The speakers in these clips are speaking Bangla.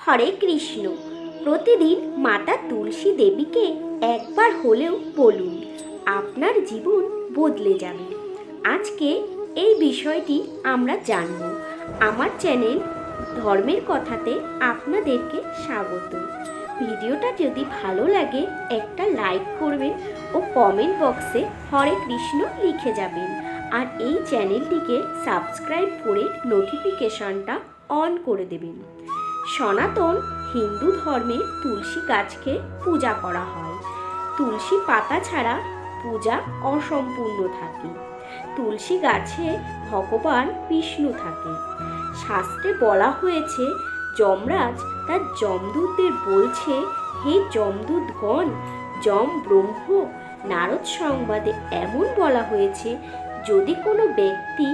হরে কৃষ্ণ। প্রতিদিন মাতা তুলসী দেবীকে একবার হলেও বলুন, আপনার জীবন বদলে যাবে। আজকে এই বিষয়টি আমরা জানব। আমার চ্যানেল ধর্মের কথাতে আপনাদেরকে স্বাগত। ভিডিওটা যদি ভালো লাগে একটা লাইক করবেন ও কমেন্ট বক্সে হরে কৃষ্ণ লিখে যাবেন। আর এই চ্যানেলটিকে সাবস্ক্রাইব করে নোটিফিকেশনটা অন করে দেবেন। সনাতন হিন্দু ধর্মে তুলসী গাছকে পূজা করা হয়। তুলসী পাতা ছাড়া পূজা অসম্পূর্ণ থাকে। তুলসী গাছে ভগবান বিষ্ণু থাকে। শাস্ত্রে বলা হয়েছে, যমরাজ তার যমদূতদের বলছে, হে যমদূতগণ, যম ব্রহ্ম নারদ সংবাদে এমন বলা হয়েছে, যদি কোনো ব্যক্তি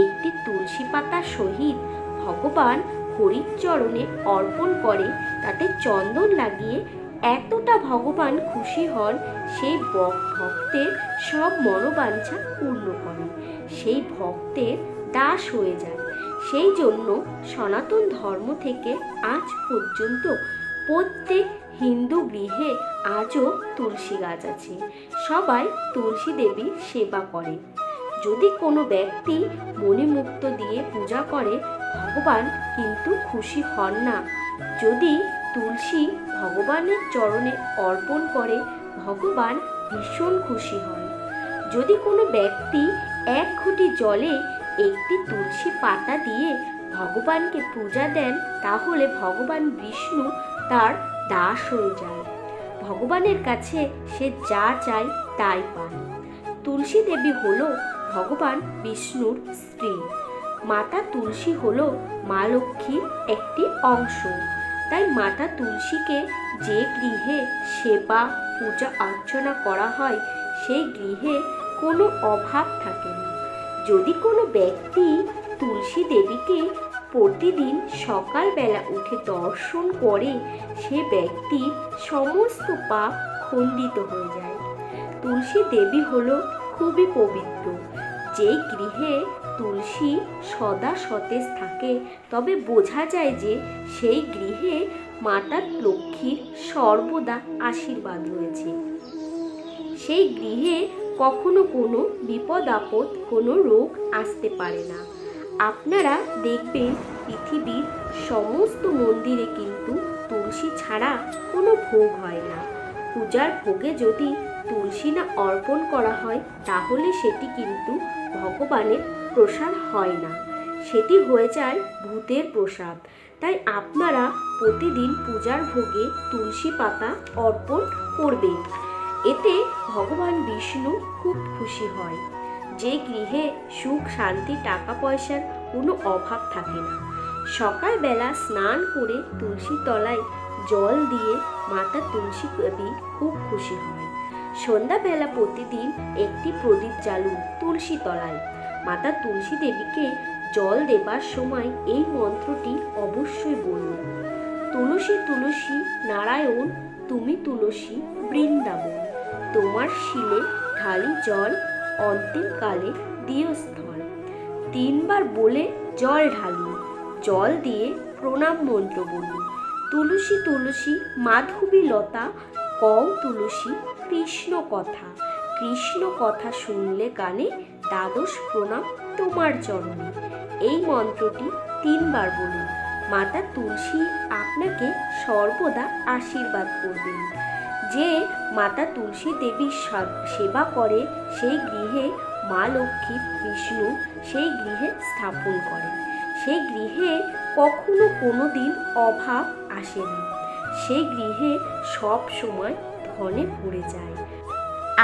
একটি তুলসী পাতা সহিত ভগবান হরির চরণে অর্পণ করে, তাতে চন্দন লাগিয়ে এতটা ভগবান খুশি হন, সেই ভক্তের সব মনোবাঞ্ছা পূর্ণ করে, সেই ভক্তের দাস হয়ে যায়। সেই জন্য সনাতন ধর্ম থেকে আজ পর্যন্ত প্রত্যেক হিন্দু গৃহে আজও তুলসী গাছ আছে। সবাই তুলসী দেবীর সেবা করে। যদি কোনো ব্যক্তি মনে মুক্ত দিয়ে পূজা করে, ভগবান কিন্তু খুশি হন না। যদি তুলসী ভগবানের চরণে অর্পণ করে, ভগবান ভীষণ খুশি হন। যদি কোনো ব্যক্তি এক ঘটি জলে একটি তুলসী পাতা দিয়ে ভগবানকে পূজা দেন, তাহলে ভগবান বিষ্ণু তার দাস হয়ে যায়। ভগবানের কাছে সে যা চায় তাই পায়। তুলসী দেবী হলো ভগবান বিষ্ণুর স্ত্রী। মাতা তুলসী হলো মা লক্ষ্মীর একটি অংশ। তাই মাতা তুলসীকে যে গৃহে সেবা পূজা অর্চনা করা হয়, সেই গৃহে কোনো অভাব থাকে না। যদি কোনো ব্যক্তি তুলসী দেবীকে প্রতিদিন সকালবেলা উঠে দর্শন করে, সে ব্যক্তির সমস্ত পাপ খণ্ডিত হয়ে যায়। তুলসী দেবী হলো খুবই পবিত্র। যেই গৃহে তুলসী সদা সতেজ থাকে, তবে বোঝা যায় যে সেই গৃহে মাতা লক্ষ্মীর সর্বদা আশীর্বাদ রয়েছে। সেই গৃহে কখনো কোনো বিপদ আপদ, কোনো রোগ আসতে পারে না। আপনারা দেখবেন পৃথিবীর সমস্ত মন্দিরে কিন্তু তুলসী ছাড়া কোনো ভোগ হয় না। পূজার ভোগে যদি তুলসী না অর্পণ করা হয়, তাহলে সেটি কিন্তু ভগবানের প্রসাদ হয় না, সেটি হয়ে যায় ভূতের প্রসাদ। তাই আপনারা প্রতিদিন পূজার ভোগে তুলসী পাতা অর্পণ করবেন। এতে ভগবান বিষ্ণু খুব খুশি হয়। যে গৃহে সুখ শান্তি টাকা পয়সার কোনো অভাব থাকে না। সকালবেলা স্নান করে তুলসী তলায় জল দিয়ে মাতা তুলসী দেবী খুব খুশি হয়। সন্ধ্যাবেলা প্রতিদিন একটি প্রদীপ জ্বালুন তুলসী তলায়। মাতা তুলসী দেবীকে জল দেবার সময় এই মন্ত্রটি অবশ্যই বলুন, তুলসী তুলসী নারায়ণ, তুমি তুলসী বৃন্দাবন, তোমার শিলে ঢালি জল, অন্তিমকালে দিও স্থল। 3 বার বলে জল ঢালুন। জল দিয়ে প্রণাম মন্ত্র বলুন, তুলসী তুলসী মাধবী লতা, কও তুলসী কৃষ্ণ কথা, কৃষ্ণ কথা শুনলে কানে, দ্বাদশ প্রণাম তোমার চরণে। এই মন্ত্রটি 3 বার বলুন। মাতা তুলসী আপনাকে সর্বদা আশীর্বাদ করবেন। যে মাতা তুলসী দেবীর সেবা করে, সেই গৃহে মা লক্ষ্মী বিষ্ণু সেই গৃহে স্থাপন করেন। সেই গৃহে কখনো কোনো দিন অভাব আসে না। সেই গৃহে সব সময় ধনে ভরে যায়।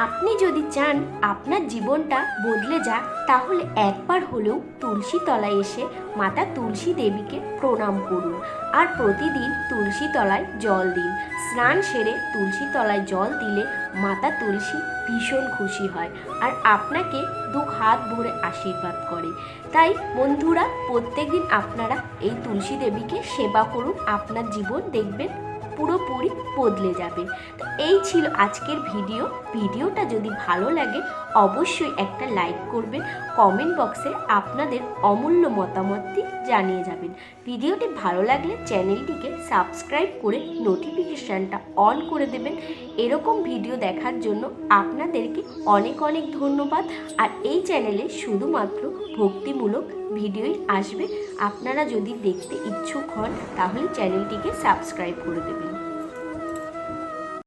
আপনি যদি চান আপনার জীবনটা বদলে যাক, তাহলে একবার হলেও তুলসী তলায় এসে মাতা তুলসী দেবীকে প্রণাম করুন। আর প্রতিদিন তুলসী তলায় জল দিন। স্নান সেরে তুলসী তলায় জল দিলে মাতা তুলসী ভীষণ খুশি হয় আর আপনাকে 2 হাত ভরে আশীর্বাদ করে। তাই বন্ধুরা, প্রত্যেকদিন আপনারা এই তুলসী দেবীকে সেবা করুন। আপনার জীবন দেখবেন পুরোপুরি বদলে যাবে। তো এই ছিল আজকের ভিডিওটা যদি ভালো লাগে অবশ্যই একটা লাইক করবেন, কমেন্ট বক্সে আপনাদের অমূল্য মতামতটি জানিয়ে যাবেন। ভিডিওটি ভালো লাগলে চ্যানেলটিকে সাবস্ক্রাইব করে নোটিফিকেশানটা অন করে দেবেন। এরকম ভিডিও দেখার জন্য আপনাদেরকে অনেক অনেক ধন্যবাদ। আর এই চ্যানেলে শুধুমাত্র ভক্তিমূলক ভিডিওই আসবে। আপনারা যদি দেখতে ইচ্ছুক হন তাহলে চ্যানেলটিকে সাবস্ক্রাইব করে দেবেন।